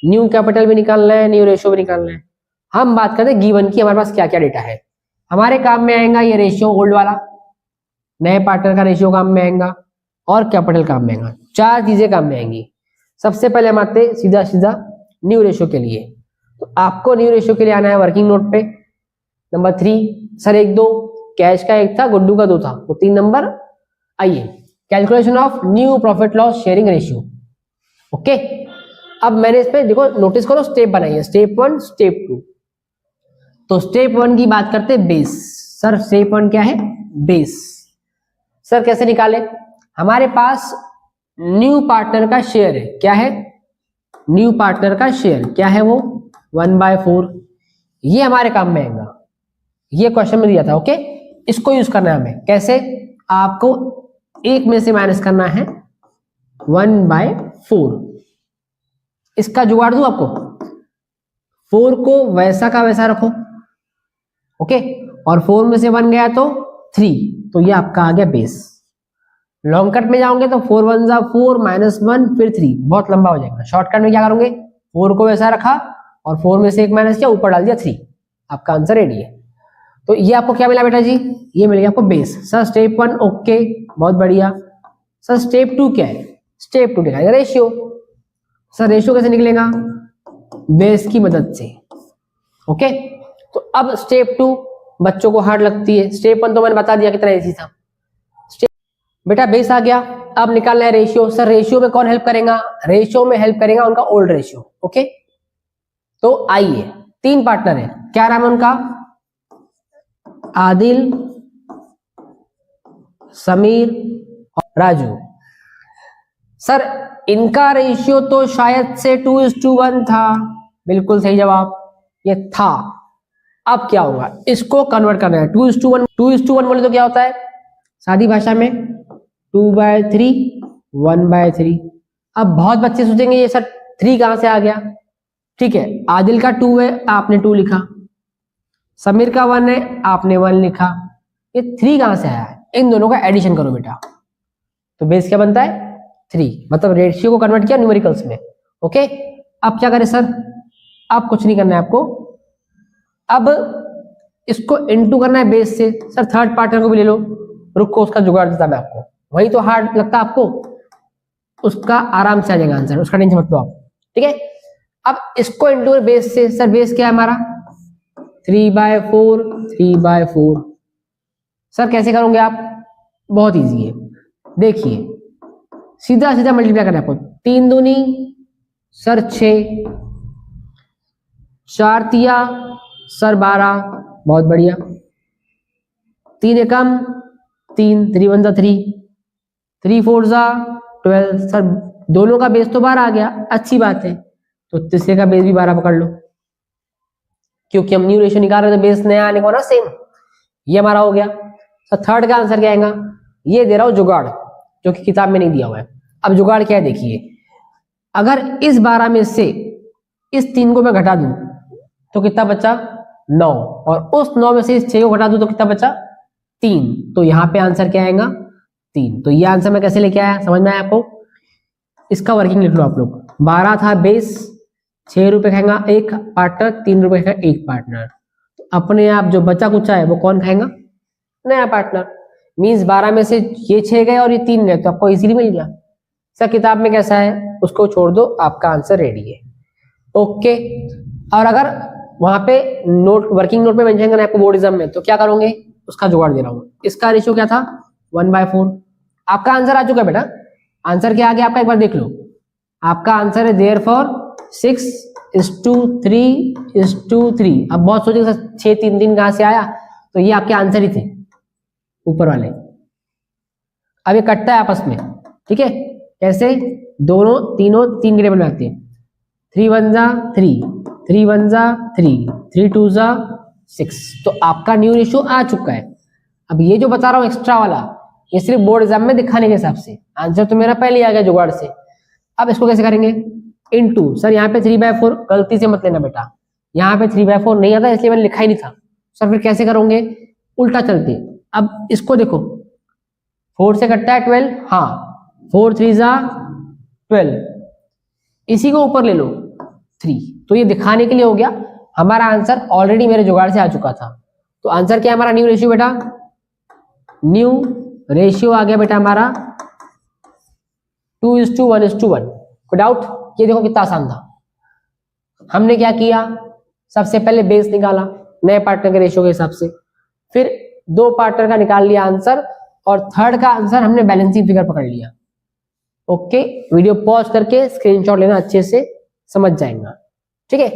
New capital भी निकालना है, न्यू रेशियो भी निकालना है। हम बात करते हैं गिवन की, हमारे पास क्या क्या डेटा है। हमारे काम में आएगा ये रेशियो ओल्ड वाला, नए पार्टनर का रेशियो काम में आएगा, और कैपिटल काम में आएगा। चार चीजें काम में आएंगी। सबसे पहले हम आते सीधा सीधा न्यू रेशियो के लिए। तो आपको न्यू रेशियो के लिए आना है वर्किंग नोट पे। नंबर 3, सर 1 2 कैश का 1 था, गुड्डू का 2 था, तो 3 नंबर। आइए, calculation of new profit loss sharing ratio. Okay, अब मैंने इस पे देखो, नोटिस करो, स्टेप बनाइए, स्टेप 1 स्टेप 2। तो स्टेप 1 की बात करते हैं बेस। सर स्टेप 1 क्या है? बेस। सर कैसे निकाले? हमारे पास न्यू पार्टनर का शेयर है, क्या है? न्यू पार्टनर का शेयर क्या है? वो 1/4। ये हमारे काम में आएगा, ये क्वेश्चन में दिया था। ओके, इसको यूज करना है हमें। कैसे? आपको एक में से माइनस करना है 1/4। इसका जुगाड़ दूं आपको? 4 को वैसा का वैसा रखो, ओके, और 4 में से 1 गया तो 3, तो ये आपका आ गया बेस। लॉन्ग कट में जाओगे तो 4 1 जा 4 -1 फिर 3, बहुत लंबा हो जाएगा। शॉर्टकट में क्या करोगे? 4 को वैसा रखा और 4 में से 1 माइनस किया, ऊपर डाल दिया 3, आपका आंसर रेडी है। तो ये आपको क्या मिला बेटा जी? ये मिल गया आपको बेस। सर स्टेप 1 ओके, बहुत बढ़िया। सर स्टेप 2 क्या है? स्टेप 2 निकालेगा रेशियो। सर रेशियो कैसे निकलेगा? बेस की मदद से। ओके, तो अब स्टेप 2 बच्चों को हार्ड लगती है। स्टेप 1 तो मैंने बता दिया कितना इजी था। बेटा बेस आ गया, अब निकालना है रेशियो। सर रेशियो में कौन हेल्प करेगा? रेशियो में हेल्प करेगा उनका ओल्ड रेशियो। ओके, तो आइए, 3 पार्टनर है, क्या नाम है उनका? आदिल, समीर और राजू। सर इनका रेशियो तो शायद से 2:1 था। बिल्कुल सही जवाब, ये था। अब क्या होगा? इसको कन्वर्ट करना है 2:1। 2:1 बोले तो क्या होता है सादी भाषा में? 2/3 1/3। अब बहुत बच्चे सोचेंगे ये सर 3 कहां से आ गया? ठीक है, आदिल का 2 है, आपने 2 लिखा। समीर का 1 है, आपने 1 लिखा। ये 3 कहां से आया है? इन दोनों का एडिशन करो बेटा, तो बेस क्या बनता है? 3। मतलब रेशियो को कन्वर्ट किया न्यूमेरिकल्स में। ओके, अब क्या करें सर? अब कुछ नहीं करना है आपको, अब इसको इनटू करना है बेस से। सर थर्ड पार्टनर को भी ले लो, रुको उसका जुगाड़ देता मैं आपको। वही तो हार्ड लगता है आपको, उसका आराम से आ जाएगा आंसर, उसका टेंशन मत लो आप। ठीक है, अब इसको इनटू बेस से। सर बेस क्या है हमारा? 3/4 3/4। सर कैसे करोगे आप? बहुत इजी है, देखिए सीधा सीधा मल्टीप्लाई करना है आपको। 3 दूनी सर 6, 4 तिया सर 12, बहुत बढ़िया। 3 एकम 3, 3 1 3, 3 4 12। सर दोनों का बेस तो 12 आ गया, अच्छी बात है। तो तीसरे का बेस भी 12 पकड़ लो, क्योंकि हम न्यू रेशियो निकाल रहे थे, बेस नया आने को ना सेम। ये हमारा हो गया। सर थर्ड का आंसर क्या आएगा? ये दे रहा हूं जुगाड़, जो कि किताब में नहीं दिया हुआ है। अब जुगाड़ क्या है देखिए, अगर इस 12 में से इस 3 को मैं घटा दूं तो कितना बचा? 9, और उस 9 में से इस 6 को घटा दूं तो कितना बचा? 3। तो यहाँ पे आंसर क्या आएगा? 3। तो ये आंसर मैं कैसे लेके आया, समझ में आया आपको? इसका वर्किंग लिख लो आप लोग। 12 था बेस, 6 रुपए खाएगा एक पार्टनर, 3 रुपए खाएगा एक पार्टनर। तो अपने आप जो बचा कुचा है वो कौन खाएगा? नया पार्टनर। मीन्स 12 में से ये 6 गए और ये 3 गए, तो आपको इजीली मिल गया। सर किताब में कैसा है उसको छोड़ दो, आपका आंसर रेडी है। ओके, और अगर वहां पे नोट वर्किंग नोट पे मेंशन करना है आपको बोर्ड एग्जाम में, तो क्या करोगे? उसका जुगाड़ दे रहा हूं। इसका रेशियो क्या था? 1/4। आपका आंसर आ चुका है बेटा। आंसर क्या आ गया आपका, एक बार देख लो। आपका आंसर है देयरफॉर 6:3:3। अब बहुत सोचेंगे सर 6 3 3 कहां से आया? तो ये आपके आंसर ही थे ऊपर वाले। अब ये कटता है आपस में, ठीक है? कैसे? दोनों तीनों 3 के टेबल में आते हैं। 3 1 3, 3 1 3, 3 2 6। तो आपका न्यू रेशियो आ चुका है। अब ये जो बता रहा हूं एक्स्ट्रा वाला, ये सिर्फ बोर्ड एग्जाम में दिखाने के हिसाब से। आंसर तो मेरा पहले आ गया जुगाड़ से। अब इसको कैसे करेंगे? इनटू। सर यहाँ पे 3/4 गलती से मत लेना बेटा, यहाँ पे 3/4 नहीं आता इसलिए मैंने लिखा ही नहीं था। सर फिर कैसे करोगे? उल्टा चलते। अब इसको देखो, 4 से कटता है 12, हाँ 4 3 12। इसी को ऊपर ले लो, 3। तो ये दिखाने के लिए हो गया, हमारा आंसर ऑलरेडी मेरे जुगाड़ से आ चुका था। तो आंसर क्या है हमारा, न्यू रेशियो बेटा, न्यू रेशियो आ गया बेटा हमारा 2:1:1। कोई डाउट? ये देखो कितना आसान था। हमने क्या किया, सबसे पहले बेस निकाला नए पार्टनर के रेशियो के हिसाब से, फिर 2 पार्टनर का निकाल लिया आंसर, और थर्ड का आंसर हमने बैलेंसिंग फिगर पकड़ लिया। ओके, वीडियो पॉज करके स्क्रीनशॉट लेना, अच्छे से समझ जाएगा। ठीक है।